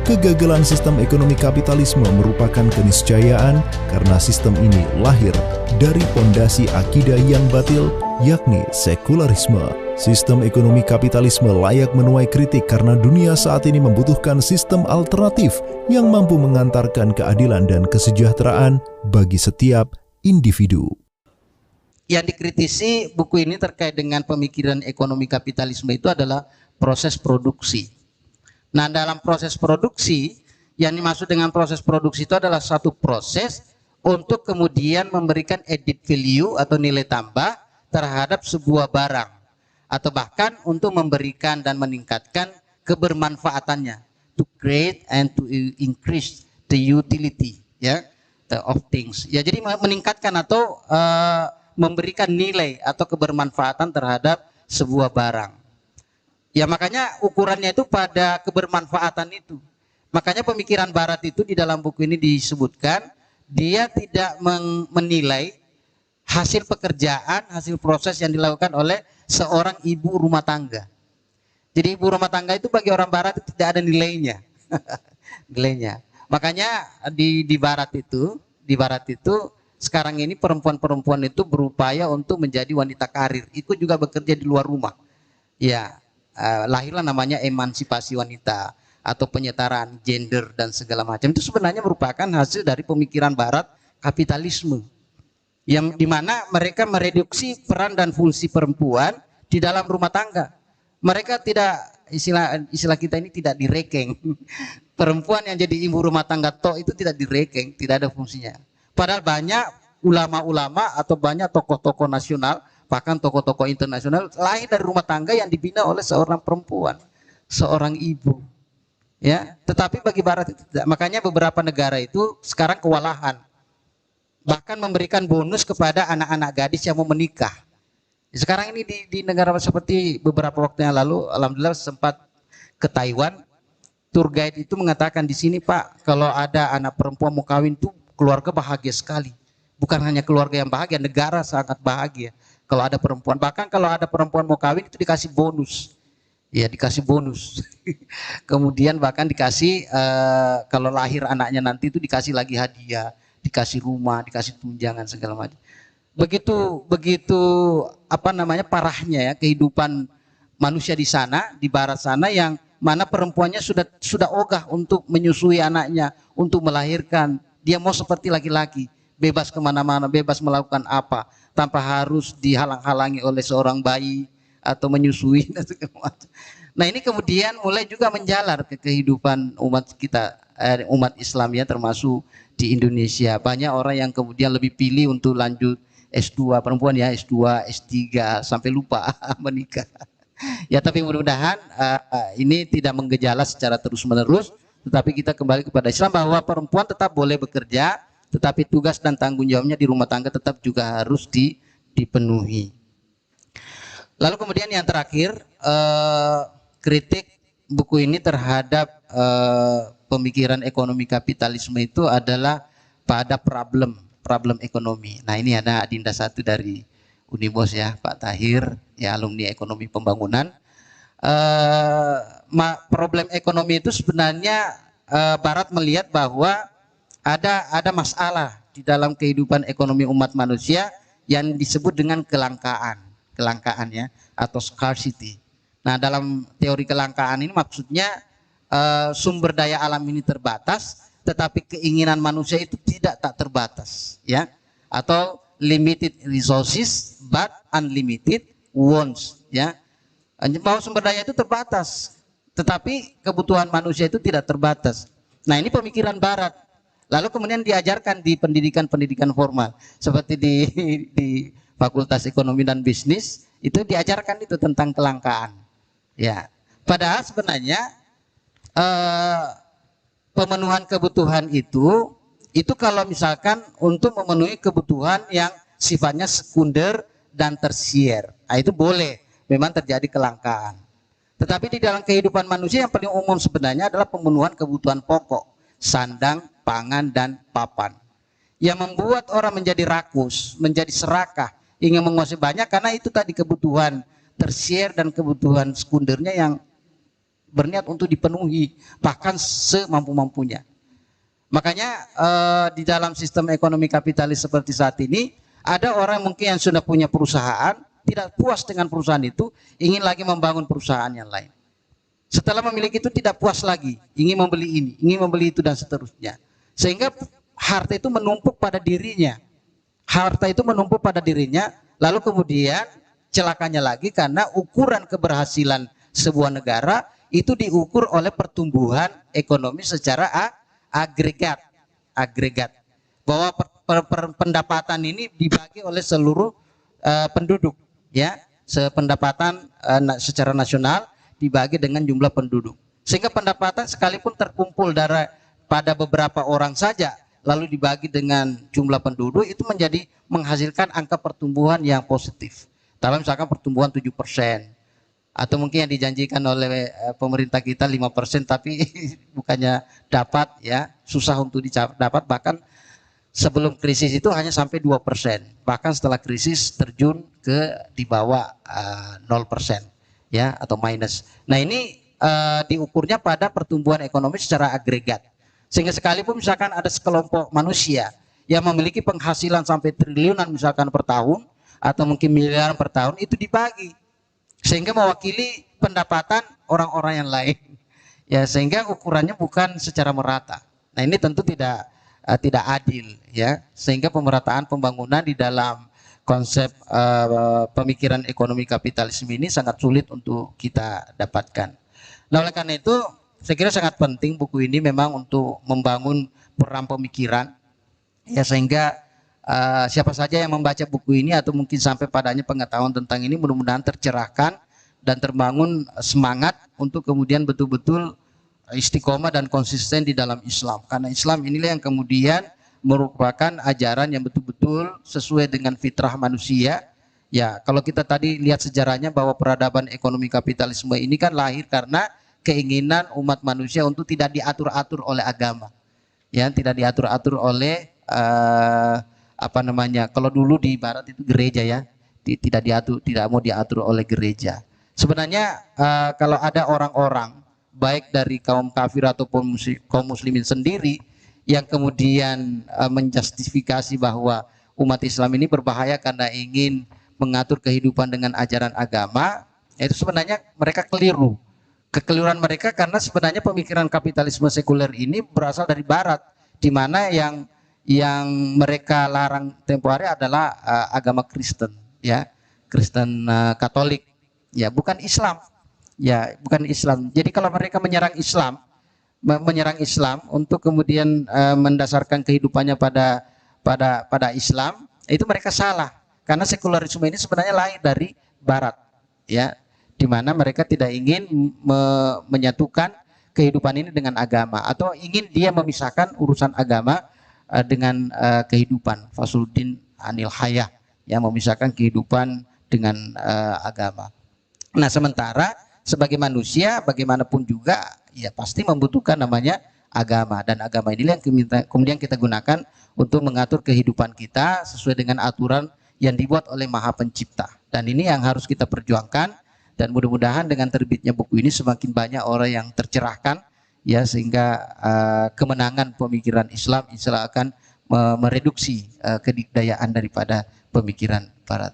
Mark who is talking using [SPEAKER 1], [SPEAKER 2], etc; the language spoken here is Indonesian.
[SPEAKER 1] Kegagalan sistem ekonomi kapitalisme merupakan keniscayaan karena sistem ini lahir dari pondasi akidah yang batil, yakni sekularisme. Sistem ekonomi kapitalisme layak menuai kritik karena dunia saat ini membutuhkan sistem alternatif yang mampu mengantarkan keadilan dan kesejahteraan bagi setiap individu.
[SPEAKER 2] Yang dikritisi buku ini terkait dengan pemikiran ekonomi kapitalisme itu adalah proses produksi. Nah, dalam proses produksi, yang dimaksud dengan proses produksi itu adalah satu proses untuk kemudian memberikan added value atau nilai tambah terhadap sebuah barang, atau bahkan untuk memberikan dan meningkatkan kebermanfaatannya, to create and to increase the utility, ya, of things. Ya, jadi meningkatkan atau memberikan nilai atau kebermanfaatan terhadap sebuah barang. Ya, makanya ukurannya itu pada kebermanfaatan itu. Makanya pemikiran barat itu di dalam buku ini disebutkan, dia tidak menilai hasil pekerjaan, hasil proses yang dilakukan oleh seorang ibu rumah tangga. Jadi ibu rumah tangga itu bagi orang barat itu tidak ada nilainya. Nilainya. Makanya di barat itu sekarang ini perempuan-perempuan itu berupaya untuk menjadi wanita karir. Ikut juga bekerja di luar rumah. Ya. Lahirlah namanya emansipasi wanita atau penyetaraan gender dan segala macam. Itu sebenarnya merupakan hasil dari pemikiran barat kapitalisme, yang dimana mereka mereduksi peran dan fungsi perempuan di dalam rumah tangga. Mereka tidak, istilah kita ini tidak direkeng. Perempuan yang jadi ibu rumah tangga itu tidak direkeng, tidak ada fungsinya. Padahal banyak ulama-ulama atau banyak tokoh-tokoh nasional, bahkan tokoh-tokoh internasional lahir dari rumah tangga yang dibina oleh seorang perempuan, seorang ibu. Ya, tetapi bagi barat itu tidak. Makanya beberapa negara itu sekarang kewalahan, bahkan memberikan bonus kepada anak-anak gadis yang mau menikah. Sekarang ini di negara seperti beberapa waktu yang lalu, alhamdulillah sempat ke Taiwan. Tour guide itu mengatakan di sini, Pak, kalau ada anak perempuan mau kawin tuh keluarga bahagia sekali. Bukan hanya keluarga yang bahagia, negara sangat bahagia kalau ada perempuan. Bahkan kalau ada perempuan mau kawin itu dikasih bonus. Ya, dikasih bonus. Kemudian bahkan dikasih kalau lahir anaknya nanti itu dikasih lagi hadiah, dikasih rumah, dikasih tunjangan segala macam. Begitu parahnya ya kehidupan manusia di sana, di barat sana, yang mana perempuannya sudah ogah untuk menyusui anaknya, untuk melahirkan. Dia mau seperti laki-laki, bebas kemana-mana, bebas melakukan apa, tanpa harus dihalang-halangi oleh seorang bayi atau menyusui dan segala macam. Nah, ini kemudian mulai juga menjalar ke kehidupan umat kita, umat Islam ya, termasuk di Indonesia. Banyak orang yang kemudian lebih pilih untuk lanjut S2, perempuan ya, S2, S3 sampai lupa menikah. Ya, tapi mudah-mudahan ini tidak menggejala secara terus-menerus, tetapi kita kembali kepada Islam bahwa perempuan tetap boleh bekerja, tetapi tugas dan tanggung jawabnya di rumah tangga tetap juga harus dipenuhi. Lalu kemudian yang terakhir, kritik buku ini terhadap pemikiran ekonomi kapitalisme itu adalah pada problem ekonomi. Nah, ini ada Adinda satu dari Unibos ya, Pak Tahir, ya, alumni ekonomi pembangunan. Problem ekonomi itu sebenarnya Barat melihat bahwa ada masalah di dalam kehidupan ekonomi umat manusia yang disebut dengan kelangkaan ya, atau scarcity. Nah, dalam teori kelangkaan ini maksudnya sumber daya alam ini terbatas, tetapi keinginan manusia itu tak terbatas, ya, atau limited resources but unlimited wants, ya. Bahwa sumber daya itu terbatas, tetapi kebutuhan manusia itu tidak terbatas. Nah, ini pemikiran Barat. Lalu kemudian diajarkan di pendidikan formal, seperti di Fakultas Ekonomi dan Bisnis, itu diajarkan itu tentang kelangkaan. Ya, padahal sebenarnya pemenuhan kebutuhan itu kalau misalkan untuk memenuhi kebutuhan yang sifatnya sekunder dan tersier, nah itu boleh memang terjadi kelangkaan. Tetapi di dalam kehidupan manusia yang paling umum sebenarnya adalah pemenuhan kebutuhan pokok, sandang, pangan, dan papan. Yang membuat orang menjadi rakus, menjadi serakah, ingin menguasai banyak, karena itu tadi kebutuhan tersier dan kebutuhan sekundernya yang berniat untuk dipenuhi, bahkan semampu-mampunya. Makanya di dalam sistem ekonomi kapitalis seperti saat ini, ada orang mungkin yang sudah punya perusahaan, tidak puas dengan perusahaan itu, ingin lagi membangun perusahaan yang lain. Setelah memiliki itu tidak puas lagi, ingin membeli ini, ingin membeli itu, dan seterusnya. Sehingga harta itu menumpuk pada dirinya. Harta itu menumpuk pada dirinya, lalu kemudian celakanya lagi karena ukuran keberhasilan sebuah negara itu diukur oleh pertumbuhan ekonomi secara agregat, bahwa pendapatan ini dibagi oleh seluruh penduduk, ya, sependapatan secara nasional dibagi dengan jumlah penduduk, sehingga pendapatan sekalipun terkumpul dari pada beberapa orang saja lalu dibagi dengan jumlah penduduk, itu menjadi menghasilkan angka pertumbuhan yang positif. Dalam misalkan pertumbuhan 7%, atau mungkin yang dijanjikan oleh pemerintah kita 5%, tapi bukannya dapat, ya, susah untuk dapat. Bahkan sebelum krisis itu hanya sampai 2%, bahkan setelah krisis terjun ke di bawah 0%, ya, atau minus. Nah, ini diukurnya pada pertumbuhan ekonomi secara agregat, sehingga sekalipun misalkan ada sekelompok manusia yang memiliki penghasilan sampai triliunan misalkan per tahun, atau mungkin miliaran per tahun, itu dibagi sehingga mewakili pendapatan orang-orang yang lain, ya, sehingga ukurannya bukan secara merata. Nah, ini tentu tidak adil, ya, sehingga pemerataan pembangunan di dalam konsep pemikiran ekonomi kapitalisme ini sangat sulit untuk kita dapatkan. Nah, oleh karena itu saya kira sangat penting buku ini memang untuk membangun peran pemikiran, ya, sehingga siapa saja yang membaca buku ini atau mungkin sampai padanya pengetahuan tentang ini mudah-mudahan tercerahkan dan terbangun semangat untuk kemudian betul-betul istiqomah dan konsisten di dalam Islam, karena Islam inilah yang kemudian merupakan ajaran yang betul-betul sesuai dengan fitrah manusia. Ya, kalau kita tadi lihat sejarahnya bahwa peradaban ekonomi kapitalisme ini kan lahir karena keinginan umat manusia untuk tidak diatur-atur oleh agama, ya, tidak diatur-atur oleh kalau dulu di barat itu gereja, ya, tidak diatur, tidak mau diatur oleh gereja. Sebenarnya kalau ada orang-orang baik dari kaum kafir ataupun kaum muslimin sendiri yang kemudian menjustifikasi bahwa umat Islam ini berbahaya karena ingin mengatur kehidupan dengan ajaran agama, itu sebenarnya mereka keliru. Kekeliruan mereka karena sebenarnya pemikiran kapitalisme sekuler ini berasal dari barat, di mana yang mereka larang tempo hari adalah agama Kristen, ya, Kristen Katolik, ya, bukan Islam, ya, bukan Islam. Jadi kalau mereka menyerang Islam untuk kemudian mendasarkan kehidupannya pada Islam, itu mereka salah, karena sekularisme ini sebenarnya lahir dari barat, ya, di mana mereka tidak ingin menyatukan kehidupan ini dengan agama, atau ingin dia memisahkan urusan agama dengan kehidupan, Fasuluddin Anil Hayah, yang memisahkan kehidupan dengan agama. Nah, sementara sebagai manusia bagaimanapun juga, ya, pasti membutuhkan namanya agama, dan agama inilah yang kemudian kita gunakan untuk mengatur kehidupan kita sesuai dengan aturan yang dibuat oleh Maha Pencipta. Dan ini yang harus kita perjuangkan, dan mudah-mudahan dengan terbitnya buku ini semakin banyak orang yang tercerahkan, ya, sehingga kemenangan pemikiran Islam insya Allah akan mereduksi kedikdayaan daripada pemikiran barat.